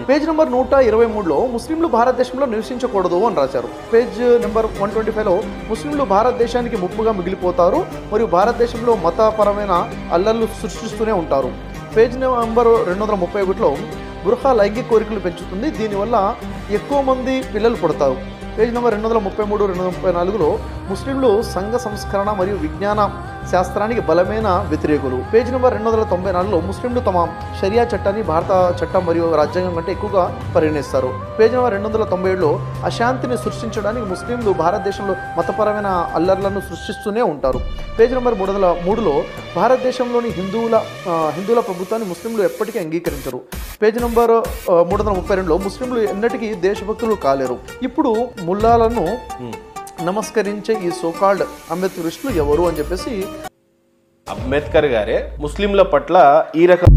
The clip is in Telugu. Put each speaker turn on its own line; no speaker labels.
పేజ్ నెంబర్ 123లో ముస్లింలు భారతదేశంలో నివసించకూడదు అని రాశారు. పేజ్ నెంబర్ 125లో ముస్లింలు భారతదేశానికి ముప్పుగా మిగిలిపోతారు మరియు భారతదేశంలో మతపరమైన అల్లర్లు సృష్టిస్తూనే ఉంటారు. పేజ్ నెంబర్ 231లో బుర్ఖా లైంగిక కోరికలు పెంచుతుంది, దీనివల్ల ఎక్కువ మంది పిల్లలు పుడతారు. పేజ్ నెంబర్ 233, 234లో ముస్లింలు సంఘ సంస్కరణ మరియు విజ్ఞాన శాస్త్రానికి బలమైన వ్యతిరేకులు. పేజ్ నెంబర్ 294లో ముస్లింలు తమ షరియా చట్టాన్ని భారత చట్టం మరియు రాజ్యాంగం కంటే ఎక్కువగా పరిగణిస్తారు. పేజ్ నెంబర్ 297లో అశాంతిని సృష్టించడానికి ముస్లింలు భారతదేశంలో మతపరమైన అల్లర్లను సృష్టిస్తూనే ఉంటారు. పేజ్ నెంబర్ 303లో భారతదేశంలోని హిందువుల ప్రభుత్వాన్ని ముస్లింలు ఎప్పటికీ అంగీకరించరు. పేజ్ నెంబర్ 332లో ముస్లింలు ఎన్నటికీ దేశభక్తులు కాలేరు. ఇప్పుడు ముల్లాలను నమస్కరించే ఈ సోకాల్డ్ అంబేద్కరిస్టులు ఎవరు అని చెప్పేసి
అంబేద్కర్ గారే ముస్లింల పట్ల ఈ రకం